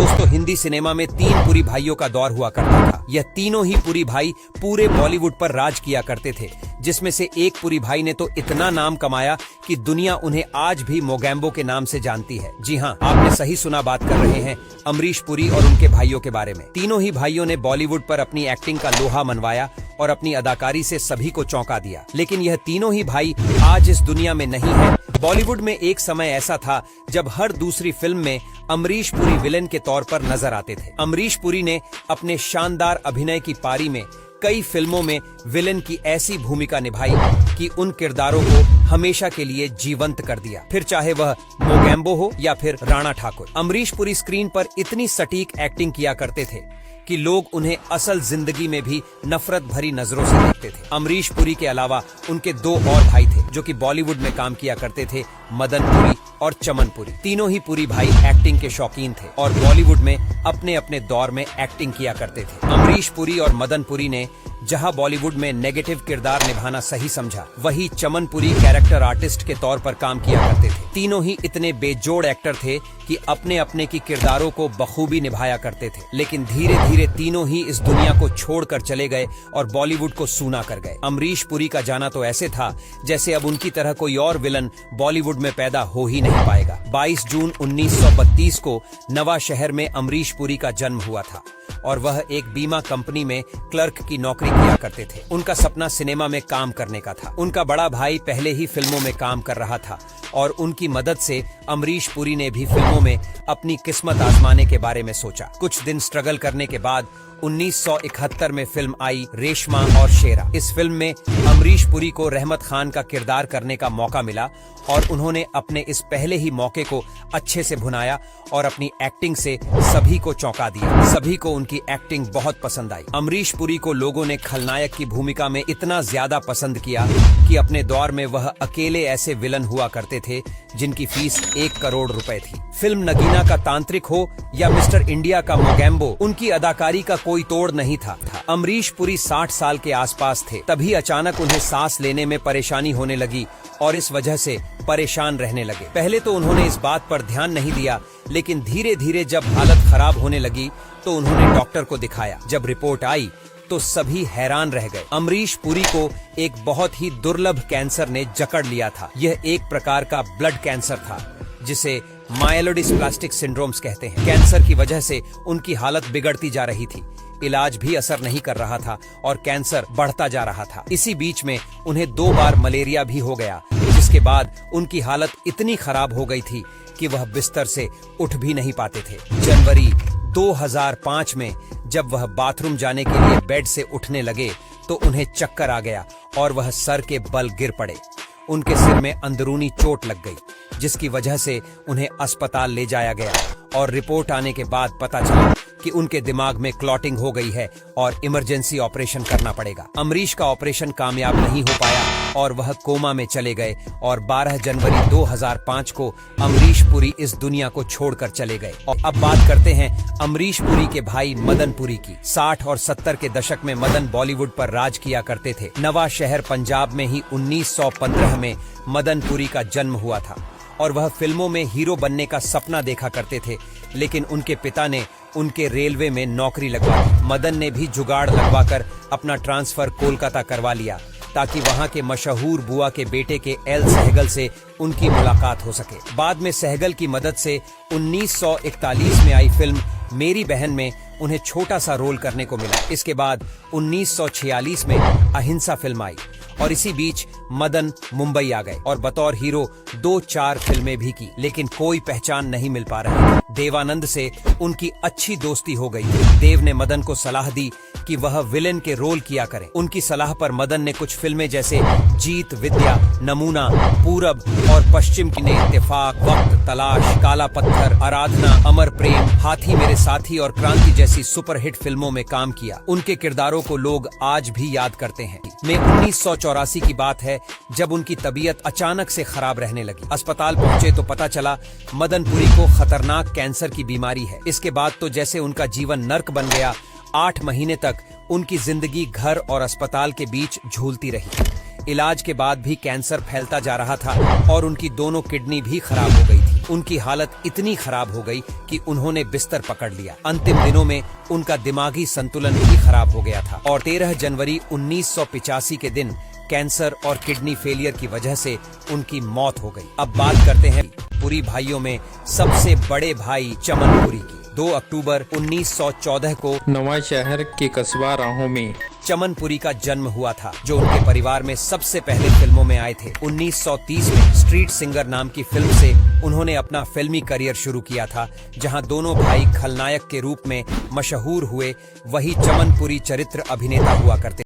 दोस्तों, हिंदी सिनेमा में 3 पुरी भाइयों का दौर हुआ करता था। यह तीनों ही पुरी भाई पूरे बॉलीवुड पर राज किया करते थे, जिसमें से एक पुरी भाई ने तो इतना नाम कमाया कि दुनिया उन्हें आज भी मोगैम्बो के नाम से जानती है। जी हाँ, आपने सही सुना, बात कर रहे हैं अमरीश पुरी और उनके भाइयों के बारे में। तीनों ही भाइयों ने बॉलीवुड पर अपनी एक्टिंग का लोहा मनवाया और अपनी अदाकारी से सभी को चौंका दिया। लेकिन यह तीनों ही भाई आज इस दुनिया में नहीं है। बॉलीवुड में एक समय ऐसा था जब हर दूसरी फिल्म में अमरीश पुरी विलेन के तौर पर नजर आते थे। अमरीश पुरी ने अपने शानदार अभिनय की पारी में कई फिल्मों में विलेन की ऐसी भूमिका निभाई कि उन किरदारों को हमेशा के लिए जीवंत कर दिया, फिर चाहे वह मोगैम्बो हो या फिर राणा ठाकुर। अमरीश पुरी स्क्रीन पर इतनी सटीक एक्टिंग किया करते थे कि लोग उन्हें असल जिंदगी में भी नफरत भरी नजरों से देखते थे। अमरीश पुरी के अलावा उनके 2 और भाई थे जो कि बॉलीवुड में काम किया करते थे, मदन पुरी और चमन पुरी। तीनों ही पुरी भाई एक्टिंग के शौकीन थे और बॉलीवुड में अपने अपने दौर में एक्टिंग किया करते थे। अमरीश पुरी और मदन पुरी ने जहां बॉलीवुड में नेगेटिव किरदार निभाना सही समझा, वहीं चमन पुरी कैरेक्टर आर्टिस्ट के तौर पर काम किया करते थे। तीनों ही इतने बेजोड़ एक्टर थे कि अपने अपने की किरदारों को बखूबी निभाया करते थे। लेकिन धीरे धीरे तीनों ही इस दुनिया को छोड़कर चले गए और बॉलीवुड को सूना कर गए। अमरीश पुरी का जाना तो ऐसे था जैसे अब उनकी तरह कोई और विलन बॉलीवुड में पैदा हो ही नहीं पाएगा। 22 जून 1932 को नवा शहर में अमरीश पुरी का जन्म हुआ था और वह एक बीमा कंपनी में क्लर्क की नौकरी किया करते थे। उनका सपना सिनेमा में काम करने का था। उनका बड़ा भाई पहले ही फिल्मों में काम कर रहा था और उनकी मदद से अमरीश पुरी ने भी फिल्मों में अपनी किस्मत आजमाने के बारे में सोचा। कुछ दिन स्ट्रगल करने के बाद 1971 में फिल्म आई रेशमा और शेरा। इस फिल्म में अमरीश पुरी को रहमत खान का किरदार करने का मौका मिला और उन्होंने अपने इस पहले ही मौके को अच्छे से भुनाया और अपनी एक्टिंग से सभी को चौंका दिया। सभी को उनकी एक्टिंग बहुत पसंद आई। अमरीश पुरी को लोगों ने खलनायक की भूमिका में इतना ज्यादा पसंद किया कि अपने दौर में वह अकेले ऐसे विलन हुआ करते थे जिनकी फीस 1 करोड़ रुपए थी। फिल्म नगीना का तांत्रिक हो या मिस्टर इंडिया का मोगैम्बो, उनकी अदाकारी का कोई तोड़ नहीं था। अमरीश पुरी 60 साल के आसपास थे, तभी अचानक उन्हें सांस लेने में परेशानी होने लगी और इस वजह से परेशान रहने लगे। पहले तो उन्होंने इस बात पर ध्यान नहीं दिया, लेकिन धीरे धीरे जब हालत खराब होने लगी तो उन्होंने डॉक्टर को दिखाया। जब रिपोर्ट आई तो सभी हैरान रह गए। अमरीश पुरी को एक बहुत ही दुर्लभ कैंसर ने जकड़ लिया था। यह एक प्रकार का ब्लड कैंसर था जिसे माइलोडिस्प्लास्टिक सिंड्रोम्स कहते हैं। कैंसर की वजह से उनकी हालत बिगड़ती जा रही थी, इलाज भी असर नहीं कर रहा था और कैंसर बढ़ता जा रहा था। इसी बीच में उन्हें 2 बार मलेरिया भी हो गया, जिसके बाद उनकी हालत इतनी खराब हो गई थी कि वह बिस्तर से उठ भी नहीं पाते थे। जनवरी 2005 में जब वह बाथरूम जाने के लिए बेड से उठने लगे तो उन्हें चक्कर आ गया और वह सर के बल गिर पड़े। उनके सिर में अंदरूनी चोट लग गई, जिसकी वजह से उन्हें अस्पताल ले जाया गया और रिपोर्ट आने के बाद पता चला कि उनके दिमाग में क्लॉटिंग हो गई है और इमरजेंसी ऑपरेशन करना पड़ेगा। अमरीश का ऑपरेशन कामयाब नहीं हो पाया और वह कोमा में चले गए और 12 जनवरी 2005 को अमरीश पुरी इस दुनिया को छोड़कर चले गए। और अब बात करते हैं अमरीश पुरी के भाई मदन पुरी की। 60 और 70 के दशक में मदन बॉलीवुड पर राज किया करते थे। नवा शहर पंजाब में ही 1915 में मदन पुरी का जन्म हुआ था और वह फिल्मों में हीरो बनने का सपना देखा करते थे, लेकिन उनके पिता ने उनके रेलवे में नौकरी लगवा दी। मदन ने भी जुगाड़ लगवाकर अपना ट्रांसफर कोलकाता करवा लिया ताकि वहां के मशहूर बुआ के बेटे के एल सहगल से उनकी मुलाकात हो सके। बाद में सहगल की मदद से 1941 में आई फिल्म मेरी बहन में उन्हें छोटा सा रोल करने को मिला। इसके बाद 1946 में अहिंसा फिल्म आई और इसी बीच मदन मुंबई आ गए और बतौर हीरो 2-4 फिल्में भी की, लेकिन कोई पहचान नहीं मिल पा रही थी। देवानंद से उनकी अच्छी दोस्ती हो गई थी। देव ने मदन को सलाह दी कि वह विलेन के रोल किया करें। उनकी सलाह पर मदन ने कुछ फिल्में जैसे जीत, विद्या, नमूना, पूरब और पश्चिम की ने इत्तेफाक, वक्त, तलाश, काला पत्थर, आराधना, अमर प्रेम, हाथी मेरे साथी और क्रांति जैसी सुपरहिट फिल्मों में काम किया। उनके किरदारों को लोग आज भी याद करते हैं। में 1984 की बात है जब उनकी तबीयत अचानक से खराब रहने लगी। अस्पताल पहुंचे तो पता चला मदन पुरी को खतरनाक कैंसर की बीमारी है। इसके बाद तो जैसे उनका जीवन नर्क बन गया। 8 महीने तक उनकी जिंदगी घर और अस्पताल के बीच झूलती रही। इलाज के बाद भी कैंसर फैलता जा रहा था और उनकी दोनों किडनी भी खराब हो गई थी। उनकी हालत इतनी खराब हो गई कि उन्होंने बिस्तर पकड़ लिया। अंतिम दिनों में उनका दिमागी संतुलन भी खराब हो गया था और 13 जनवरी 1985 के दिन कैंसर और किडनी फेलियर की वजह से उनकी मौत हो गई। अब बात करते हैं पुरी भाइयों में सबसे बड़े भाई चमन पुरी की। 2 अक्टूबर 1914 को नवा शहर के कस्बा राहों में चमन पुरी का जन्म हुआ था, जो उनके परिवार में सबसे पहले फिल्मों में आए थे। 1930 में स्ट्रीट सिंगर नाम की फिल्म से उन्होंने अपना फिल्मी करियर शुरू किया था, जहां दोनों भाई खलनायक के रूप में मशहूर हुए। वही चमन पुरी चरित्र अभिनेता हुआ करते